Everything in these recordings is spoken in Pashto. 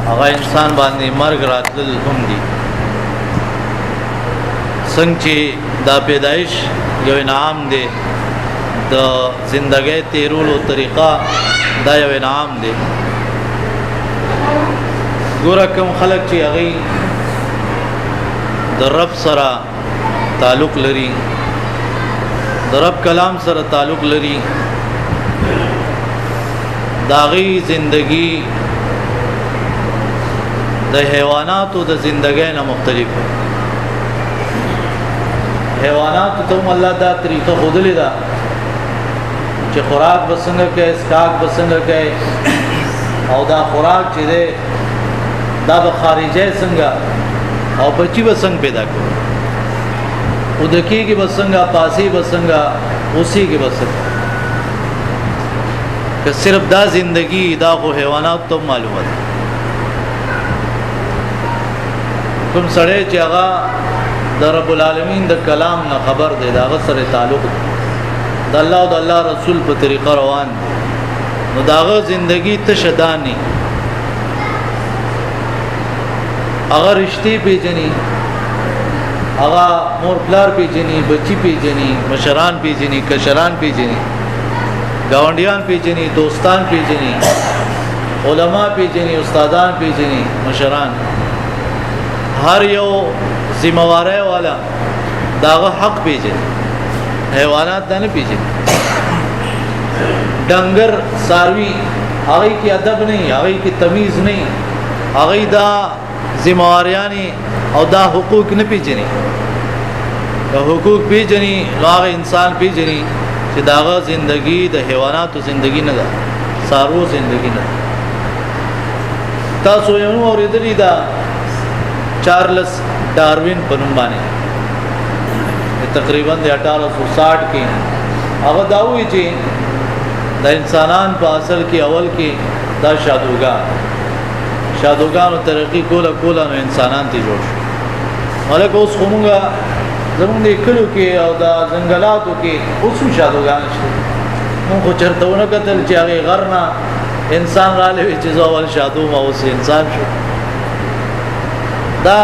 هغه انسان باندې مرګ راتلل هم دي. څنګه چې دا پیدایش یو انعام دی، د زندګۍ تیرولو طریقه دا یو انعام دی. ګوره کوم خلک چې هغه د رب سره تعلق لري، د رب کلام سره تعلق لري، داغي زندگی د حیواناتو د زندګۍ نه مختلف. حیواناتو ته الله دا طریقه خودلې ده چې خوراک بسنګ کې، اسکاک بسنګ کې، او دا خوراک چې ده دا به خارجه څنګه او بچي بسنګ پیدا کوي، او دکی کې بسنګ، پاسي بسنګ، اوسي کې بسنګ. که صرف دا زندگی دا خو حیوانات ته معلومه ده. کوم سړی چې هغه د رب العالمین د کلام نه خبر دی، دا هغه سره تعلق دی، د الله او د الله رسول په طریقه روان دی، نو دا هغه زندگی تشدانی هغه رشتي پیژني، هغه مور پلار پیژني، بچی پیژني، مشران پیژني، کشران پیژني، گاونډیان پیژني، دوستان پیژني، علما پیژني، استادان پیژني، مشران. هر یو ذمہواری والا داغه حق پیژني، حیوانات نه پیژني. ډنګر ساروی هغه کی ادب نه، هغه کی تمیز نه، هغه دا ذمہواریانی او دا حقوق نه پیژني. دا حقوق پیژني نو هغه انسان پیژني چې داغه زندگی د حیواناتو زندگی نه ده، سارو زندگی نه. تاسو یو اوریدلی دا چارلس ډاروین په نوم باندې تقریبا د 1860 کې هغه دا وی چې د انسانان په اصل کې اول کې دا شادوګانو ترقی کوله نو انسانان ته جوړ شو. ولکه اوس کومه زمونږ د کلو کې او د ځنګلاتو کې اوس شادوګان شته. موږ چرته ونه کتل چې هغه غرنا انسان را لوي چې اول شادو ما اوس انسان شو. دا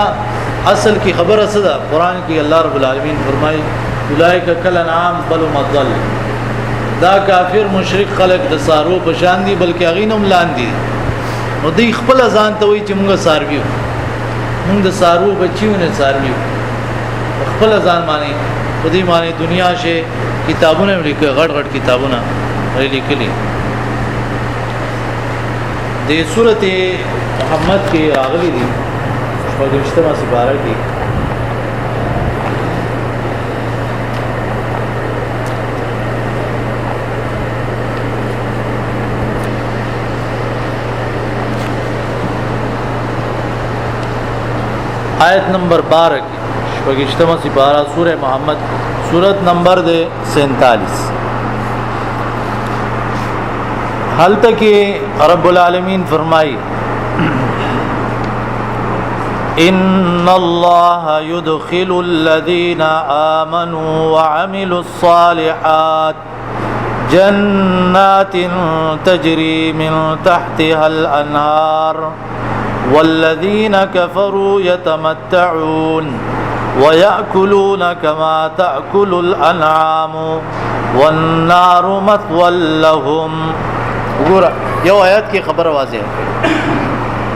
اصل کی خبره څه ده؟ قران کې الله رب العالمین فرمایي اولئک کالانعام بل هم اضل. دا کافر مشرک خلق د سارو په شان دي، بلکې اغینم لاندې. نو دی خپل ځان ته وایي چې موږ سارویو، موږ د سارو بچیونه سارویو. خپل ځان باندې په دې باندې دنیا شه کتابونه لیکي، غټ کتابونه لیکلي. د سورته محمد کې راغلي دي په اجتماع سپاره کې آیت نمبر 12 کې په اجتماع سپاره سورہ محمد سورت نمبر دے 47. حال تک رب العالمین فرمائی ان اللہ يدخل الذین آمنوا وعملوا الصالحات جنات تجری من تحتها الانہار والذین كفروا يتمتعون وَيَأْكُلُونَ كَمَا تَأْكُلُ الْأَنْعَامُ وَالنَّارُ مَثْوًى لَهُمْ. وګوره یو آیات کې خبر واضح ہے.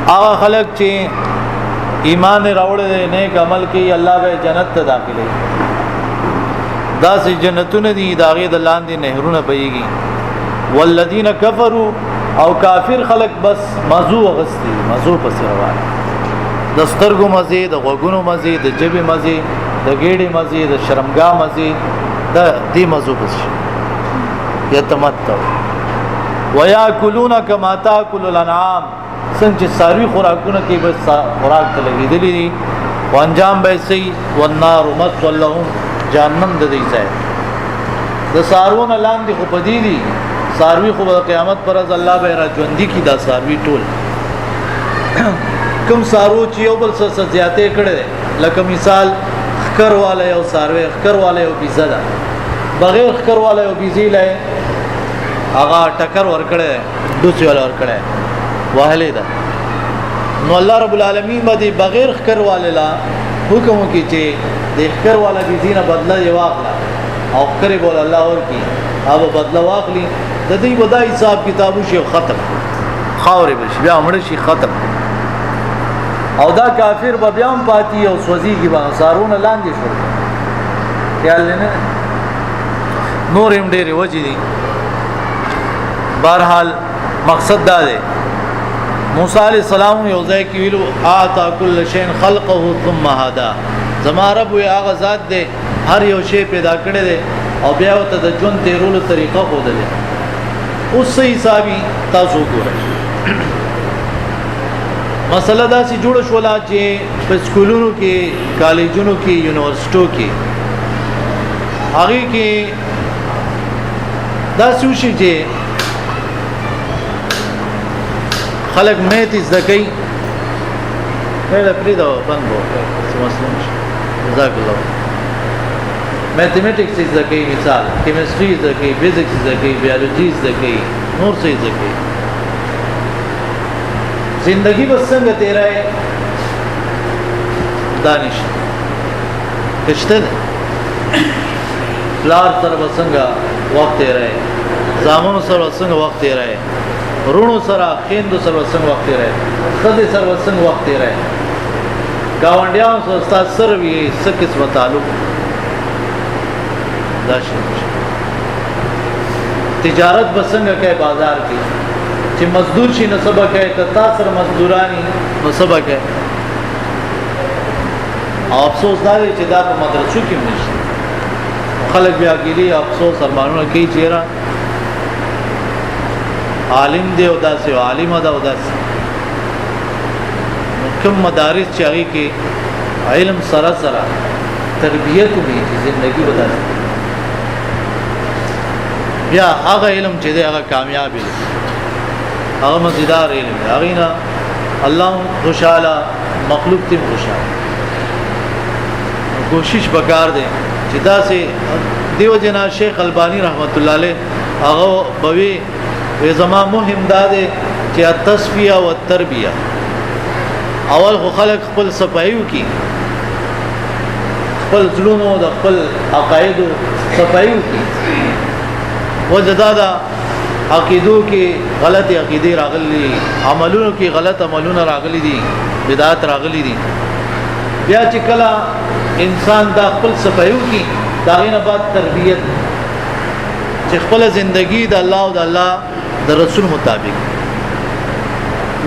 هغه خلک چې ایمان راوړل دي، نیک عمل کوي، الله به جنت ته داخلي. دا سي جنتونه دي، داغه د لاندې نهرونه بهيږي. والذین کفروا او کافر خلک بس مزو غستی، مزو پس روان. د سترګو مزي، د غوګونو مزي، د جبې مزي، د ګېډې مزي، د شرمګا مزي، د دې مزو بس یتمتع وياكلون كما تاكل الانعام. څنګه ساروی خوراکونه کې بس خوراک ته لګېدلې دي، وانجام به سي والنار مثوى لهم. جهنم د دې ځای د سارون لاندې خو پدې دي. ساروی خو د قیامت پر ورځ الله به را ژوندۍ کی دا ساروی ټول. کوم سارو چې یو بل څه زیاتې کړي، لکه مثال خکر والا یو ساروی، خکر والا یو بیزه ده، بغیر خکر والا یو بیزی لای هغه ټکر ور کړي، دوسی والا ور کړي، وهلې ده. نو الله رب العالمین باندې بغیر خکر والا حکم کوي چې د خکر والا د دینه بدله یې واخلا او خکر بول الله ورکی او بدله واخلي د دې ودا حساب کتابو شي ختم خاورې بشي بیا مړ شي ختم او دا کافر به بیا هم پاتې او سوځيږي به سارونه لاندې شو خیال نه نور هم ډېر وجې دي بهرحال مقصد دا دی موسی علیہ السلام یو ځای کې ویلو اعطى كل شيء خلقه ثم هدى زما رب یې هغه ذات دی هر یو شی پیدا کړی دی او بیا ته د ژوند تیرولو طریقه ښودلې اوس صحیح حسابي تاسو ګورئ مسله دا چې جوړ شولا چې په سکولونو کې کالجونو کې یونیورسيټو کې هغه کې دا سوشي چې خلق میت زکی پیدا پریدا بند بو سمسلم جزاک الله میتھمیٹکس زکی مثال کیمسٹری زکی فزکس زکی بیولوجی زکی نور سے زکی زندگی بس څنګه تیرای دانش کشته لار تر وسنګه وخت تیرای زامن سره وسنګه وخت تیرای رونو سره خیندو سره وسنګ وخت رہے خدای سره وسنګ وخت رہے گاونډیان سره استاد سره وی څه قسمه تعلق داشه تجارت بسنګ کې بازار کې چې مزدور شي نو سبا کې ته تاسو مزدورانی نو سبا کې افسوس دا چې دا په مدرسو کې نشته خلک بیا کېږي افسوس ارمانونه کوي چیرې عالم دی او داسې عالم ده او داسې کوم مدارس چې هغه کې علم سره سره تربیت وي چې ژوندۍ وداسې بیا هغه علم چې دی هغه کامیاب دی هغه مزیدار علم دی هغه نه الله خوشاله مخلوق ته خوشاله کوشش وکړ دې چې داسې دیو جنا شیخ البانی رحمت الله علیه هغه بوي وی زما مهم داده چې التصفیه او التربیه اول خو خلق خپل صفایو کی خپل ځلونو د خپل عقاید صفایو کی وجدادا عقیدو کې غلط عقیده راغلي عملونو کې غلط عملونه راغلي دي بدعت راغلي دي بیا چې کله انسان د خپل صفایو کی داغینه بعد تربیت چې خپل ژوندۍ د الله او د الله د رسول مطابق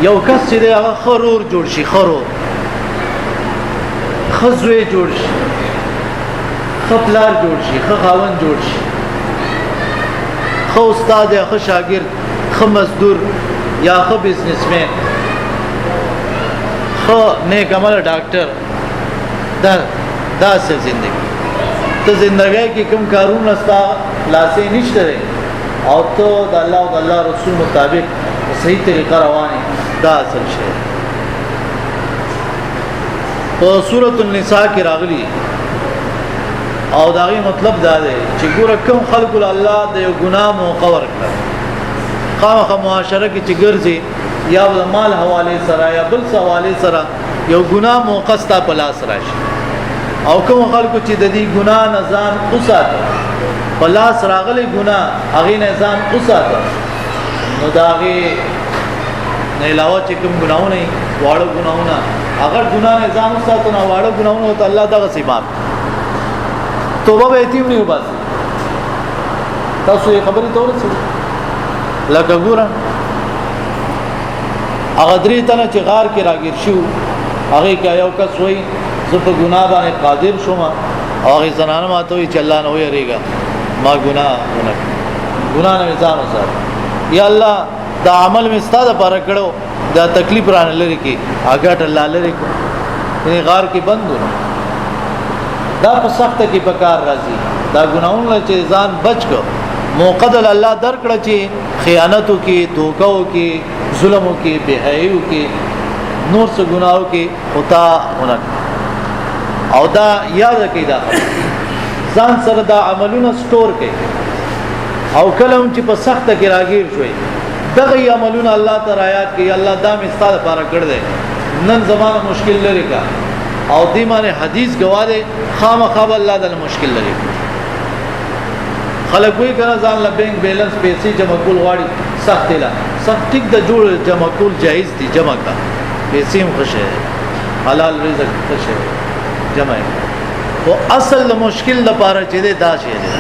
یو کس چې هغه خرور جوړ شي خرور خزوی جوړ شي خپلار جوړ شي خاون جوړ شي خو استاد یا خو شاګرد خو مزدور یا خو بزنسمن خو نیک عمل ډاکټر دا څه ژوندۍ ته ژوندۍ کې کوم کارونه ستا لاسه نشته او ته د الله او د الله رسول مطابق صحیح طریقه روانه دا اصل شی په سورۃ النساء کې راغلی او داغي مطلب دا دی چې ګوره کوم خلق الله د یو ګناه موقع ورکړه خامخ معاشره کې چې ګرځي یا د مال حواله سره یا بل څه حواله سره یو ګناه موقع ستا په لاس راشي او کوم خلق چې د دې ګناه نه ځان اوساته پلاس راغلی ګناه هغه نه ځان اوساته نو داغه نه علاوه چې کوم ګناونه واړه ګناونه اگر ګناه نه ځان اوساته نو واړه ګناونه ته الله دغه سیماب توبه به یتیم نه وباسي تاسو یې خبرې تور څه لکه ګوره هغه درې تنه چې غار کې راګیر شو هغه کې یو کس وای زه په ګناه باندې قادر شوم هغه زنانه ماته وی چې الله نه ویریږي ما ګناه نه ځان وسات یا الله دا عمل می ستاده پر کړو دا تکلیف رانه لري کې اګټ الله لري کو دې غار کې بندونه دا په سخت کې پکار راځي دا ګناونه چې ځان بچ کو موقد الله درکړه چې خیانتو کې دوکاو کې ظلمو کې بهایو کې نور څه ګناو کې ہوتا ونک او دا یاد کې دا ځان سره دا عملونه سٹور کې او کلم چې په سخت کې راګیر شوي دغه عملونه الله تعالی آیات کې الله دا مستاده لپاره کړ دې نن زمانه مشکل لري کا او دې باندې حدیث گواهه خامخا الله د مشکل لري خلک وی کنه ځان له بینک بیلانس پیسې جمع کول غواړي سخت لا سخت ټیک د جوړ جمع کول جایز دي جمع کا پیسې هم خوشه حلال رزق خوشه جمع او اصل د مشکل لپاره چې دا شی دی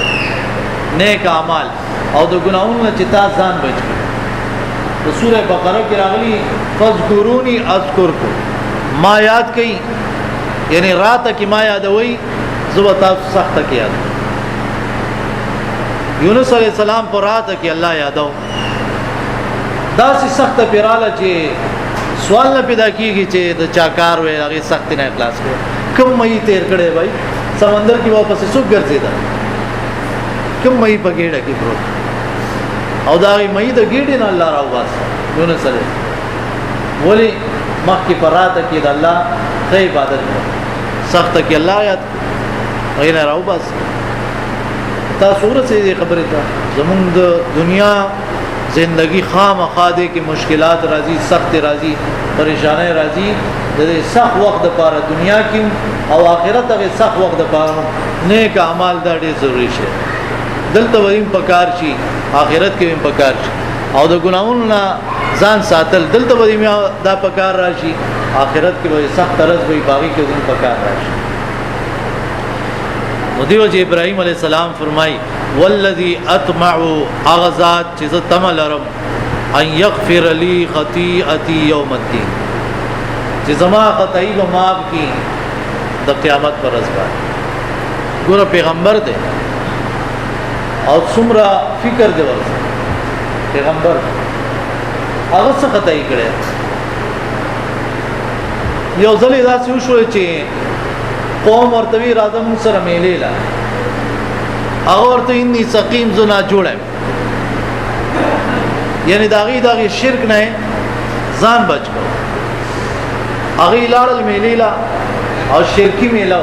نیک اعمال او د ګناہوں چې تاسو ځان بچ کړئ د سوره بقره کې راغلي فذكروني اذكركم ما یاد کړئ یعنی رات کې ما یادوي زو تاسو سخت کې یاد یونس علیہ السلام پر رات کې الله یادو دا سي سخت پیراله چې سوال نه پیدا کیږي چې د چاکار وي هغه سخت نه اخلاص کوي کوم مې تیر کړي بھائی سمندر کې واپس سوق ګرځیدا کوم مې په ګډه کې پروت او دا مې د ګډې نه الله راو باس یونس علیہ ولی مخکې پراته کې د الله ته عبادت سخت کې الله یاد غیر راو باس تاسو ورته خبره ده زمونږ د دنیا زندگی خامخاده کې مشکلات راځي سخت راځي پریشانای راځي د سخت وخت لپاره دنیا کې او آخرت هغه سخت وخت لپاره نیک اعمال دا ډېر ضروری شي دلته ویم پکار شي آخرت کې ویم پکار شي او د ګناہوں نه ځان ساتل دلته ویم دا پکار راشي آخرت کې به سخت طرز وي باغی کې ویم پکار راشي مدیو جی ابراہیم علیہ السلام فرمائی والذی اطمع اغزات چیز تملرم ان یغفر لی خطیئتی یوم الدین چیز ما خطائی و معاف کی دا قیامت پر ازبار گورا پیغمبر دے اور سمرا فکر دے ورسا پیغمبر اغز سے خطائی کرے یو ظلی دا سی وشوئے چی قوم ورتوی راځم سره میلې لا هغه ورته انی سقیم زنا جوړم یعنی داغي شرک نه ځان بچ کو هغه لاړل میلې لا او شرکی میلا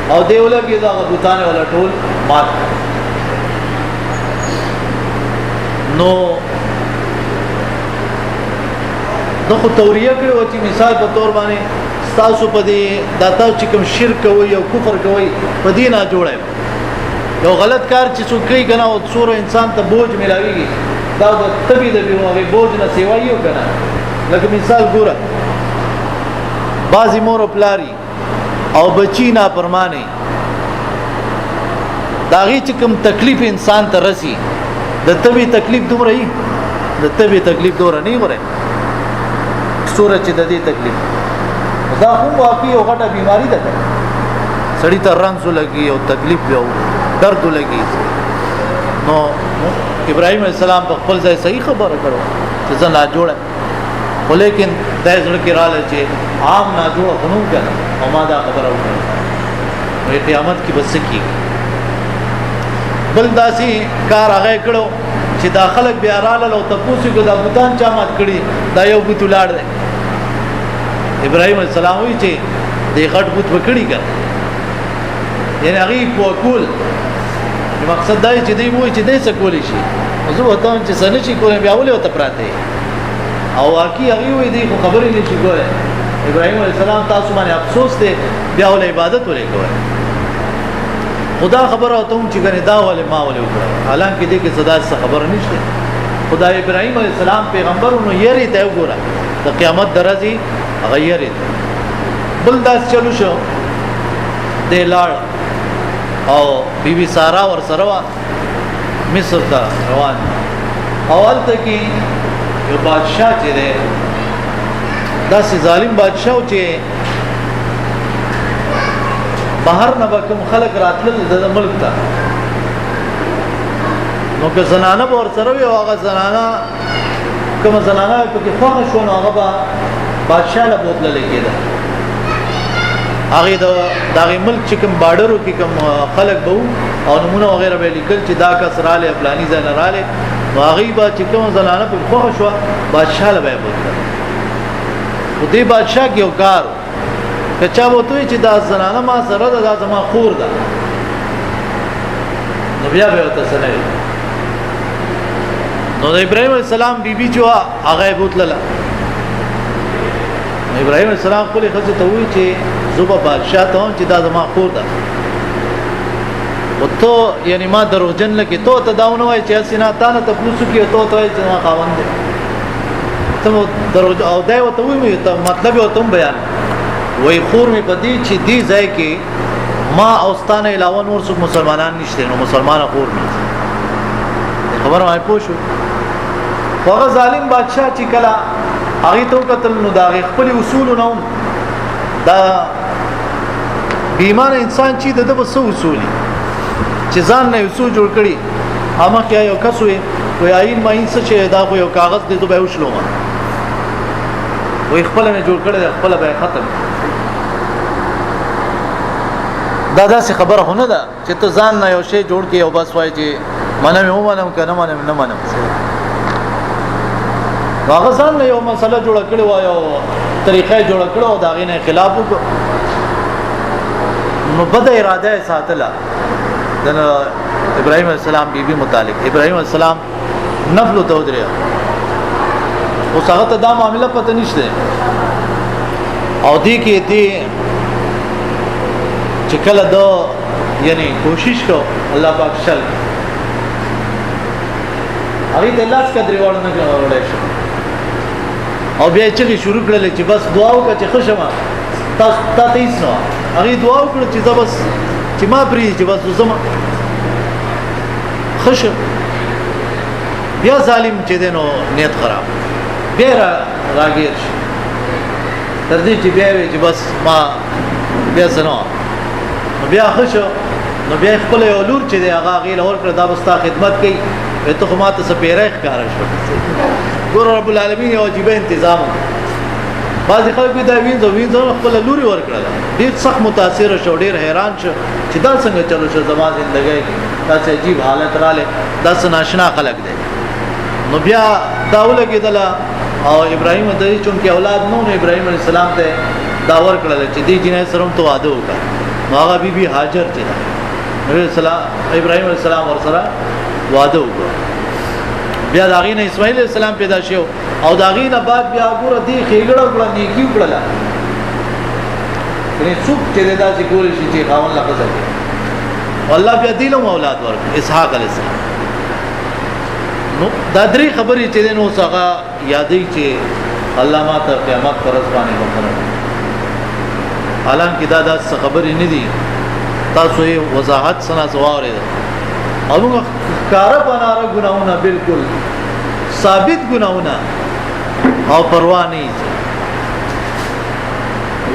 او دیوله کې دا غوتانه ولا ټول مات نو خو توریه کړو چې مثال په تور باندې تاسو په دې داتا چې کوم شرک کوي او کفر کوي په دې نه جوړای یو غلط کار چې څوک کوي کنه او څوره انسان ته بوج ملاويږي دا د تبي د بیوغه بوج نه سیوایو کنه لکه مثال ګوره بازی مور پلاری او بچی نه پرمانه داغي چې کوم تکلیف انسان ته رسی د تبي تکلیف دومره ای د تبي تکلیف دومره نه وره څوره چې د دې تکلیف دا هم واقعي او غټه بیماری ده سړی ته رنځ لګي او تکلیف یو درد لګي نو ابراهيم عليه السلام په خپل ځای صحیح خبره کړو چې ځان لا جوړه ولیکن دای ځل کې رااله چې عام نه جوړ غنو کړه او ما دا خبره وکړه نو قیامت کې بس کی بل داسي کار هغه کړو چې داخلك بیا رااله او تاسو کو دا بوتان چا مات کړی دا یو بوت لاړ دی ابراهيم عليه السلام وی چې د غټ بوت وکړي کړ یعنی هغه په کول مقصد دا چې دی وای چې دې څه کولی شي زه وته چې څنګه شي کولای بیا ولې وته پراته او واقعي هغه وی دی خبرې نشي کولای ابراهيم عليه السلام تاسو باندې افسوس دی بیا ولې عبادت ولې کوي خدا خبر او ته چې کنه دا ولې ما ولې وکړه حالانکه دې کې صدا څه خبر نشته خدا ابراهيم عليه السلام پیغمبرونو یې ته وګوره د قیامت درځي غیر بل داس چلو شو د لاړ او بیبي سارا ور سره مصر ته روان اول ته کې یو بادشاہ چې ده داسې ظالم بادشاہ چې بهر نه کوم خلک راتل د ملک ته نو که زنانه ور سره وي هغه زنانه کوم زنانه په کې خوښ شو نو هغه بادشاہ له بوتل لګیدا هغه دغه ملک چې کوم بارډرو کې کوم خلک بو او نمونه وغیرہ به لیکل چې دا کسراله افلانی زنراله هغه با چې کوم زنانه په خوښ شو بادشاہ له بوتل و دې بادشاہ کې یو کار کچا وته چې دا زنانه ما سره دا زما خور ده نو بیا به وته سره نو ابراهيم عليه السلام بیبي جو هغه بوتل ابراهيم السلام خپل خزه ته وی چې زوبه بادشاہ ته چې دا زما خور ده او ته یعنی ما دروژن لکه ته داونه وای چې سینا تانه ته پلوسو کې ته وای چې ما خاوند ده ته دروژ او دای وته وی ته مطلب یو تم بیان وای خور می پدې چې دی ځای کې ما اوستانه علاوه نور څوک مسلمانان نشته نو مسلمان خور نه خبر ما پوښو هغه ظالم بادشاہ چې کلا هغه ته قتل نو دا خپل اصول نو دا بیمانه انسان چې د بسو اصولي چې ځان نه اصول جوړ کړي هغه کې یو کس وي وای عین ما انس چې دا خو یو کاغذ دې ته به وشلو ما وای خپل نه جوړ کړي خپل به ختم دا داسې خبره هونه ده چې ته ځان نه یو شی جوړ کې او بس وای چې منم یو منم کنه منم نه منم هغه ځان نه یو مسله جوړ کړي وای او طریقې جوړ کړو دا غینه خلاف وکړو نو بد اراده ساتله د ابراهيم السلام بیبي متعلق ابراهيم السلام نفل ته ودریا اوس هغه ته دا معاملې پته نشته او دې کې دې چې کله دا یعنی کوشش کو الله پاک شل هغه د لاس قدر ورنه وړل شي او بیا چې شروع کړل چې بس دعا وکړه چې خوشمه تاسو هیڅ نه هغه دعا وکړه چې بس چې ما پری چې بس زما خوشم بیا ظالم چې دینو نیت خراب بیا راګیر شي تر دې چې بیا چې بس ما بیا سنو بیا خوشو نو بیا خپل یو لور چې دی هغه غیله ور کړ دا بستا خدمت کوي ته خو ماته سپیره ښکارا شو ګور رب العالمین یو عجیب تنظیم بعض خلک دا وینځو خپل لوري ور کړل ډیر سخت متاثر شو ډیر حیران شو چې دا څنګه چلو شو زما ژوندۍ دا عجیب حالت رااله دا ناشنا خلک دي نو بیا داوله کېدل او ابراهيم د دې چون کې اولاد نو ابراهيم عليه السلام ته دا ور کړل چې دې جنې سره تو واده وکړه هغه بیبي هاجر چې نبی اسلام ابراهيم عليه السلام ور سره واده وکړ بیا داغینه اسماعیل علیہ السلام پیدا شو او داغینه بعد بیا ګوره دی خېګړه وکړه نیکی وکړه یعنی څوک چې دا چې ګوري چې خاون لقب کوي الله بیا دیلو اولاد ورک اسحاق علیہ السلام نو دا درې خبرې چې نو څنګه یادې چې الله ما ته قیامت پر ورځ باندې وکړه حالانکه دا خبرې نه دي تاسو یې وضاحت سنا سواره او موږ کار بناره ګناونه بالکل ثابت ګناونه او پروا نه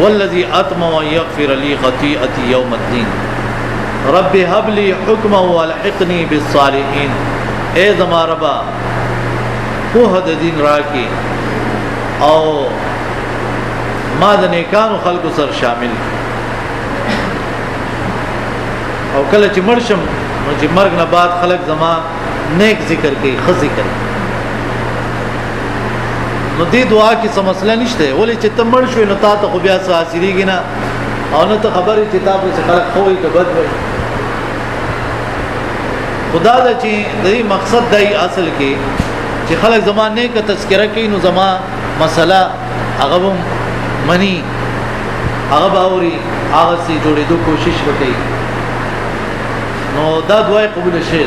والذي اطمع يغفر لي خطيئتي يوم الدين رب هب لي حكما والحقني بالصالحين اے زما ربا په د دین راکې او ما د نیکانو خلقو سره شامل او کله چې مرشم نو چې مرګ نه بعد خلق زما نیک ذکر کوي خ ذکر نو دې دعا کې څه مسله نشته ولې چې ته مړ شوې نو تا ته خو بیا څه حاصلېږي نه او نه ته خبرې چې تا په خلق خوې که بد وي خدا دا چې دې مقصد دی اصل کې چې خلق زما نیک تذکرہ کوي نو زما مسله هغه منی هغه باوري هغه سي جوړېدو کوشش وکړي نو دا دعای قبول شي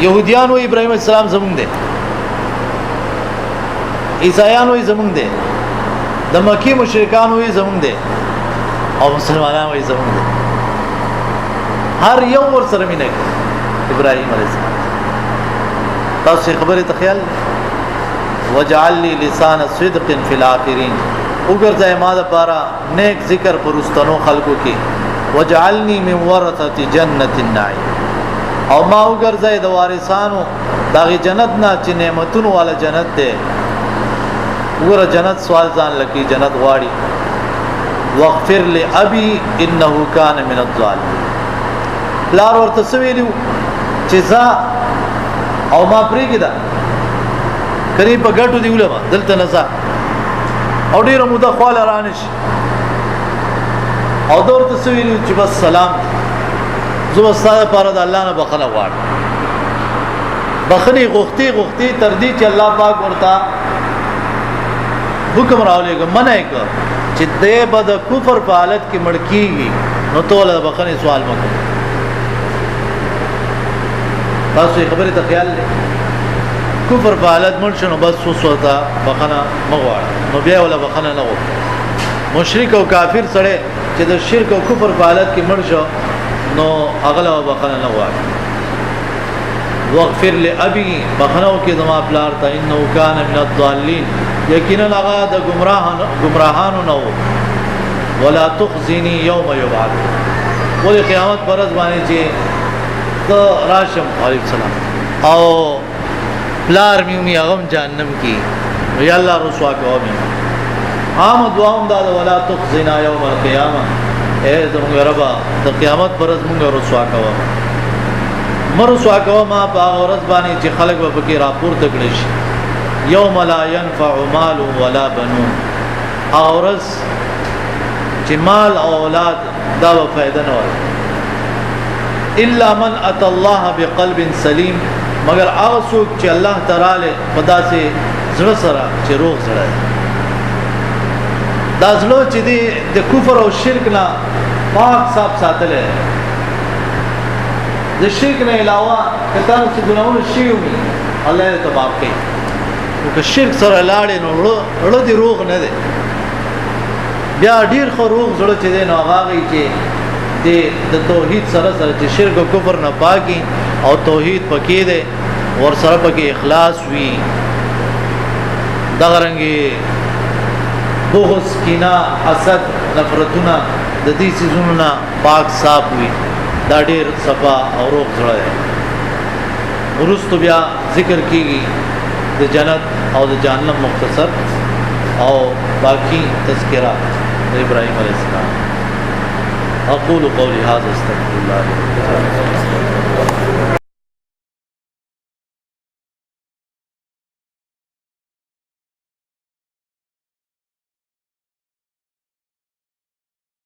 يهوديان او ابراهيم السلام زمونږ دي عیسایان او زمونږ دي د مکی مشرکان او زمونږ دي او مسلمانان او زمونږ دي هر یو ور سره مینه ابراهيم عليه السلام تاسو خبره ته خیال وجعل لي لسان صدق في الاخرين وګرځای ما د پاره نیک ذکر پرستانو خلقو کې وجعلني من ورثه جنة النعيم او ما وګرځای د وارثانو دغه جنت نه چې نعمتونو والا جنت ده وګوره جنت سوال ځان لکی جنت غواړي واغفر لابي انه كان من الظالمين لار ورته سویلو چې ځا او ما پریګدا کری په ګټو دی ولما دلته نزا او ډیره موده خپل رانش او دور ته سویلو چې بس سلام زو ستاسو لپاره د الله نه بخنه غواړم بخنه غوښتي تر دې چې الله پاک ورته حکم راولېږه منع یې کړ چې دی به د کفر په حالت کې مړ کېږي نو ته له بخښنې سوال مه کوه. تاسو یې خبرې ته خیال دی کفر په حالت مړ شو نو بس اوس ورته بخښنه مه غواړه نو بیا یې وله بخښنه نه غوښته. مشرک او کافر سړی چې د شرک او کفر په حالت کې مړ شو نو هغه له بخښنه نه غواړي. واغفر لأبي بخنو کې زما پلار ته انه کان من الضالین یقینا هغه د گمراهانو نه وو. ولا تخزنی یوم یبعث ولې قیامت پر ورځ باندې چې ته راشم علیه السلام او پلار مې هغه جهنم کې یا الله رسوا کوم عام دعاوم دا ولا تخزنا یوم القیامه اے زموږ رب د قیامت پر ورځ موږ رسوا کوم مرسوا کوه ما په هغه ورځ باندې چې خلک به پکې راپورته کړي شي. یوم لا ينفع مال ولا بنون هغه ورځ چې مال او اولاد دا به فائدہ نه ورکړي الا من اتى الله بقلب سلیم مگر هغه څوک چې الله تعالی په داسې زړه سره چې روغ زړه دا زړه چې د کفر او شرک نه پاک صاحب ساتل د شرک نه علاوه کته چې ګناونه شي وي الله یې تباب کوي او که شرک سره لاړې نو ړه دي روغ نه دي بیا ډیر خو روغ زړه چې دی نو هغه چې د توحید سره سره چې شرک او کفر نه پاکي او توحید پکې دی ور سره پکې اخلاص وي دغه رنګي بغض کینه حسد نفرتونه د دې سيزونو نه پاک صاف وي دا ډیر صفا او روغ زړه دی. ورستو بیا ذکر کیږي د جنت او د جهنم مختصر او باقی تذکرہ د ابراهیم علیه السلام. اقول قولی هذا استغفر الله.